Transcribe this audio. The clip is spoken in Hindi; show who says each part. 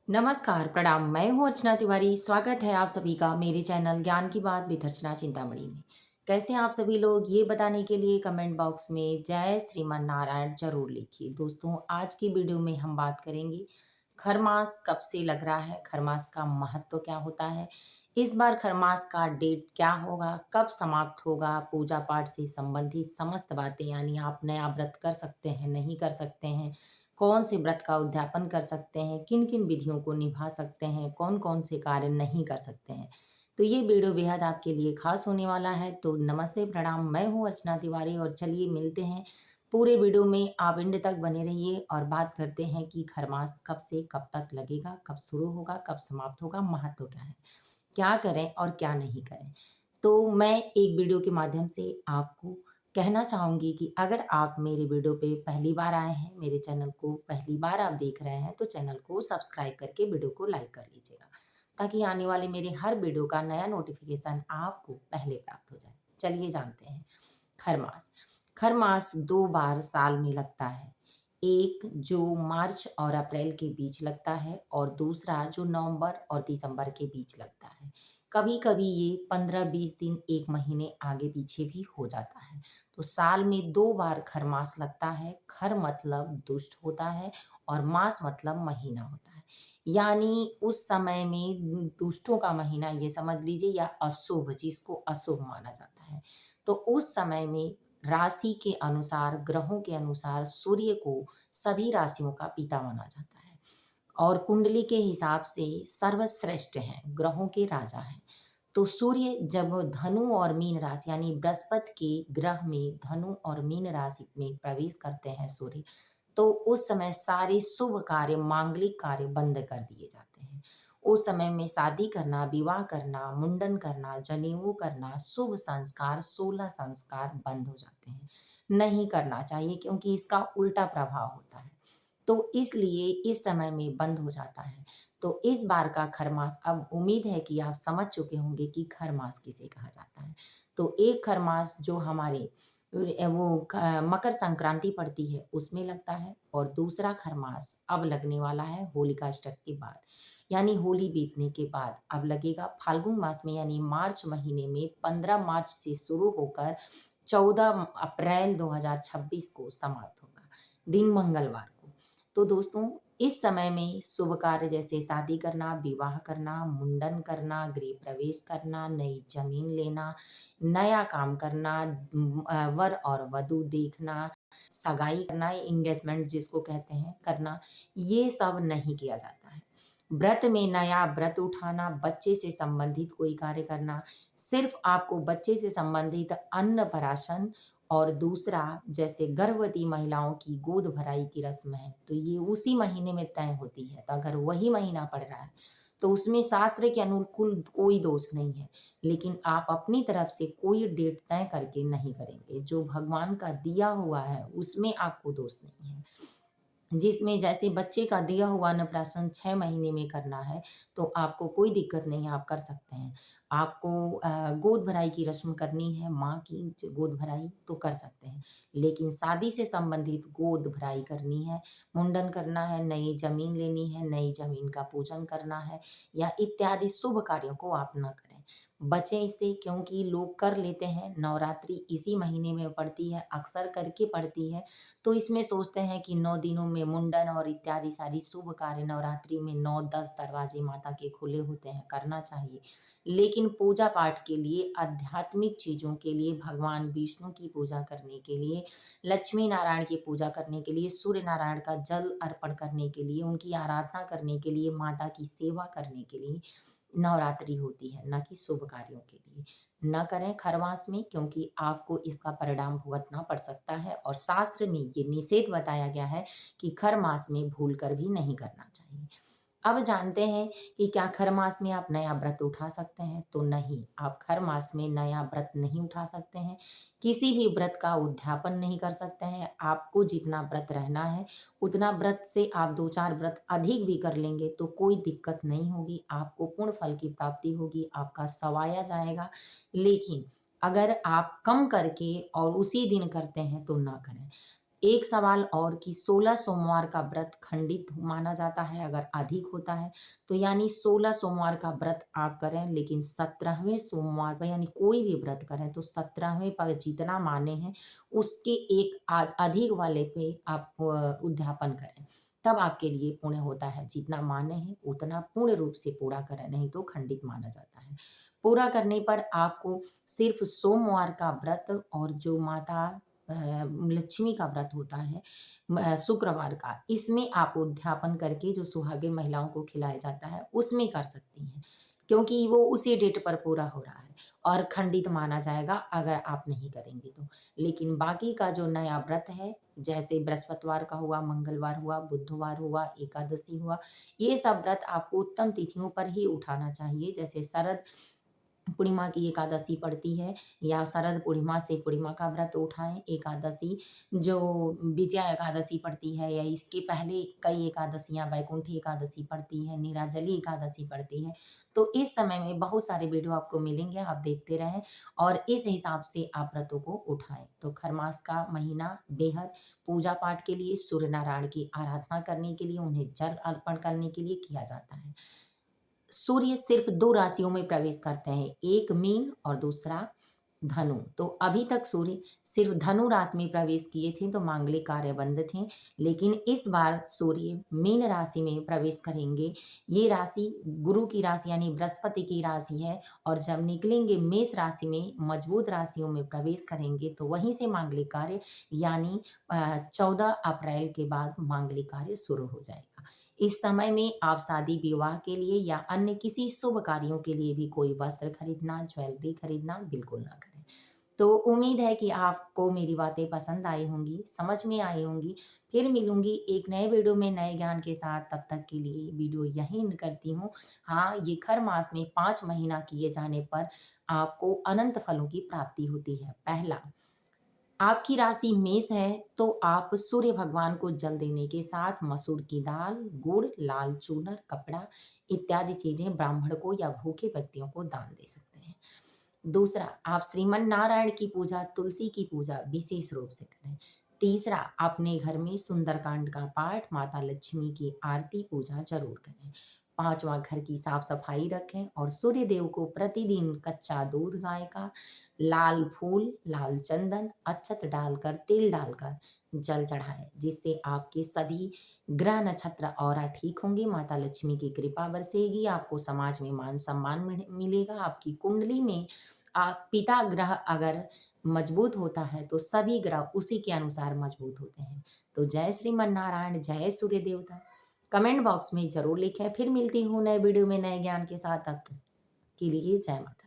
Speaker 1: नमस्कार, प्रणाम। मैं हूँ अर्चना तिवारी। स्वागत है आप सभी का मेरे चैनल ज्ञान की बात विद अर्चना चिंतामणि में। कैसे हैं आप सभी लोग? ये बताने के लिए कमेंट बॉक्स में जय श्रीमन नारायण ज़रूर लिखिए। दोस्तों, आज की वीडियो में हम बात करेंगे खरमास कब से लग रहा है, खरमास का महत्व क्या होता है, इस बार खरमास का डेट क्या होगा, कब समाप्त होगा, पूजा पाठ से संबंधित समस्त बातें यानी आप नया व्रत कर सकते हैं, नहीं कर सकते हैं, कौन से व्रत का उद्यापन कर सकते हैं, किन-किन विधियों को निभा सकते हैं, कौन-कौन से कार्य नहीं कर सकते हैं। तो ये वीडियो बेहद आपके लिए ख़ास होने वाला है। तो नमस्ते, प्रणाम, मैं हूँ अर्चना तिवारी और चलिए मिलते हैं। पूरे वीडियो में आप एंड तक बने रहिए और बात करते हैं कि खरमास कब से कब तक लगेगा, कब शुरू होगा, कब समाप्त होगा, महत्व क्या है, क्या करें और क्या नहीं करें। तो मैं एक वीडियो के माध्यम से आपको कहना चाहूँगी कि अगर आप मेरे वीडियो पे पहली बार आए हैं, मेरे चैनल को पहली बार आप देख रहे हैं, तो चैनल को सब्सक्राइब करके वीडियो को लाइक कर लीजिएगा, ताकि आने वाले मेरे हर वीडियो का नया नोटिफ़िकेशन आपको पहले प्राप्त हो जाए। चलिए जानते हैं खरमास। खरमास 2 बार साल में लगता है। एक जो मार्च और अप्रैल के बीच लगता है और दूसरा जो नवंबर और दिसंबर के बीच लगता है। कभी-कभी ये 15-20 दिन 1 महीने आगे-पीछे भी हो जाता है। तो साल में 2 बार खरमास लगता है। खर मतलब दुष्ट होता है और मास मतलब महीना होता है। यानी उस समय में दुष्टों का महीना ये समझ लीजिए या अशुभ जिसको अशुभ माना जाता है। तो उस समय में राशि के अनुसार, ग्रहों के अनुसार सूर्य को सभी राशियों का पिता माना जाता है और कुंडली के हिसाब से सर्वश्रेष्ठ हैं, ग्रहों के राजा हैं। तो सूर्य जब धनु और मीन राशि यानी बृहस्पति के ग्रह में धनु और मीन राशि में प्रवेश करते हैं सूर्य, तो उस समय सारे शुभ कार्य, मांगलिक कार्य बंद कर दिए जाते हैं। उस समय में शादी करना, विवाह करना, मुंडन करना, जनेऊ करना, शुभ संस्कार, 16 संस्कार बंद हो जाते हैं। नहीं करना चाहिए क्योंकि इसका उल्टा प्रभाव होता है। तो इसलिए इस समय में बंद हो जाता है। तो इस बार का खरमास अब उम्मीद है कि आप समझ चुके होंगे कि खरमास किसे कहा जाता है। तो एक खरमास जो हमारे वो मकर संक्रांति पड़ती है उसमें लगता है और दूसरा खरमास अब लगने वाला है होलिकाष्टक के बाद, यानी होली बीतने के बाद अब लगेगा फाल्गुन मास में यानी मार्च महीने में 15 मार्च से शुरू होकर 14 अप्रैल 2026 को समाप्त होगा, दिन मंगलवार को। तो दोस्तों, इस समय में शुभ कार्य जैसे शादी करना, विवाह करना, मुंडन करना, गृह प्रवेश करना, नई ज़मीन लेना, नया काम करना, वर और वधू देखना, सगाई करना, एंगेजमेंट जिसको कहते हैं करना, ये सब नहीं किया जाता है। व्रत में नया व्रत उठाना, बच्चे से संबंधित कोई कार्य करना, सिर्फ़ आपको बच्चे से संबंधित अन्नप्राशन और दूसरा जैसे गर्भवती महिलाओं की गोद भराई की रस्म है, तो ये उसी महीने में तय होती है। तो अगर वही महीना पड़ रहा है, तो उसमें शास्त्र के अनुकूल कोई दोष नहीं है। लेकिन आप अपनी तरफ से कोई डेट तय करके नहीं करेंगे। जो भगवान का दिया हुआ है, उसमें आपको दोष नहीं है। जिसमें जैसे बच्चे का दिया हुआ अन्नप्राशन 6 महीने में करना है, तो आपको कोई दिक्कत नहीं है, आप कर सकते हैं। आपको गोद भराई की रस्म करनी है, माँ की गोद भराई, तो कर सकते हैं। लेकिन शादी से संबंधित गोद भराई करनी है, मुंडन करना है, नई ज़मीन लेनी है, नई ज़मीन का पूजन करना है या इत्यादि शुभ कार्यों को आप ना करें। बचें इससे क्योंकि लोग कर लेते हैं, नवरात्रि इसी महीने में पड़ती है, अक्सर करके पड़ती है। तो इसमें सोचते हैं कि 9 दिनों में मुंडन और इत्यादि सारी शुभ कार्य नवरात्रि में 9-10 दरवाजे माता के खुले होते हैं, करना चाहिए। लेकिन पूजा पाठ के लिए, आध्यात्मिक चीज़ों के लिए, भगवान विष्णु की पूजा करने के लिए, लक्ष्मी नारायण की पूजा करने के लिए, सूर्य नारायण का जल अर्पण करने के लिए, उनकी आराधना करने के लिए, माता की सेवा करने के लिए नवरात्रि होती है, ना कि शुभ कार्यों के लिए। ना करें खरमास में क्योंकि आपको इसका परिणाम भुगतना पड़ सकता है और शास्त्र में ये निषेध बताया गया है कि खर मास में भूल कर भी नहीं करना चाहिए। अब जानते हैं कि क्या खर मास में आप नया व्रत उठा सकते हैं? तो नहीं, आप खर मास में नया व्रत नहीं उठा सकते हैं। किसी भी व्रत का उद्यापन नहीं कर सकते हैं। आपको जितना व्रत रहना है, उतना व्रत से आप 2-4 व्रत अधिक भी कर लेंगे तो कोई दिक्कत नहीं होगी। आपको पूर्ण फल की प्राप्ति होगी, आपका सवाया जाएगा। लेकिन अगर आप कम करके और उसी दिन करते हैं तो ना करें। एक सवाल और कि 16 सोमवार का व्रत खंडित माना जाता है अगर अधिक होता है, तो यानी 16 सोमवार का व्रत आप करें, लेकिन 17वें सोमवार पर यानी कोई भी व्रत करें तो 17वें पर जितना माने हैं उसके एक अधिक वाले पे आप उद्यापन करें। तब आपके लिए पुण्य होता है। जितना माने हैं उतना पूर्ण रूप से पूरा करें, नहीं तो खंडित माना जाता है। पूरा करने पर आपको सिर्फ सोमवार का व्रत और जो माता लक्ष्मी का व्रत होता है शुक्रवार का, इसमें आप उद्यापन करके जो सुहागिन महिलाओं को खिलाया जाता है उसमें कर सकती हैं, क्योंकि वो उसी डेट पर पूरा हो रहा है और खंडित माना जाएगा अगर आप नहीं करेंगे तो। लेकिन बाकी का जो नया व्रत है, जैसे बृहस्पतिवार का हुआ, मंगलवार हुआ, बुधवार हुआ, एकादशी हुआ, ये सब व्रत आपको उत्तम तिथियों पर ही उठाना चाहिए। जैसे शरद पूर्णिमा की एकादशी पड़ती है या शरद पूर्णिमा से पूर्णिमा का व्रत उठाएं। एकादशी जो विजया एकादशी पड़ती है या इसके पहले कई एकादशियां, वैकुंठी एकादशी पड़ती है, नीराजली एकादशी पड़ती है। तो इस समय में बहुत सारे वीडियो आपको मिलेंगे, आप देखते रहें और इस हिसाब से आप व्रतों को उठाएं। तो खरमास का महीना बेहद पूजा पाठ के लिए, सूर्य नारायण की आराधना करने के लिए, उन्हें जल अर्पण करने के लिए किया जाता है। सूर्य सिर्फ 2 राशियों में प्रवेश करते हैं, एक मीन और दूसरा धनु। तो अभी तक सूर्य सिर्फ धनु राशि में प्रवेश किए थे तो मांगलिक कार्य बंद थे, लेकिन इस बार सूर्य मीन राशि में प्रवेश करेंगे। ये राशि गुरु की राशि यानी बृहस्पति की राशि है और जब निकलेंगे मेष राशि में, मजबूत राशियों में प्रवेश करेंगे तो वहीं से मांगलिक कार्य यानी 14 अप्रैल के बाद मांगलिक कार्य शुरू हो जाएगा। इस समय में आप शादी विवाह के लिए या अन्य किसी शुभ कार्यों के लिए भी कोई वस्त्र खरीदना, ज्वेलरी खरीदना बिल्कुल ना करें। तो उम्मीद है कि आपको मेरी बातें पसंद आई होंगी, समझ में आई होंगी। फिर मिलूंगी एक नए वीडियो में नए ज्ञान के साथ। तब तक के लिए वीडियो यहीं एंड करती हूँ। हाँ, ये खर मास में 5 महीना किए जाने पर आपको अनंत फलों की प्राप्ति होती है। पहला, आपकी राशि मेष है तो आप सूर्य भगवान को जल देने के साथ मसूर की दाल, गुड़, लाल चूनर, कपड़ा इत्यादि चीजें ब्राह्मण को या भूखे व्यक्तियों को दान दे सकते हैं। दूसरा, आप श्रीमन नारायण की पूजा, तुलसी की पूजा विशेष रूप से करें। तीसरा, अपने घर में सुंदरकांड का पाठ, माता लक्ष्मी की आरती पूजा जरूर करें। पांचवा, घर की साफ सफाई रखें और सूर्य देव को प्रतिदिन कच्चा दूध गाय का, लाल फूल, लाल चंदन, अक्षत डालकर, तेल डालकर जल चढ़ाएं, जिससे आपके सभी ग्रह नक्षत्र और ठीक होंगे। माता लक्ष्मी की कृपा बरसेगी, आपको समाज में मान सम्मान मिलेगा। आपकी कुंडली में आप पिता ग्रह अगर मजबूत होता है तो सभी ग्रह उसी के अनुसार मजबूत होते हैं। तो जय श्रीमन नारायण, जय सूर्य देवता। कमेंट बॉक्स में जरूर लिखें। फिर मिलती हूँ नए वीडियो में नए ज्ञान के साथ। तब तक के लिए जय माता।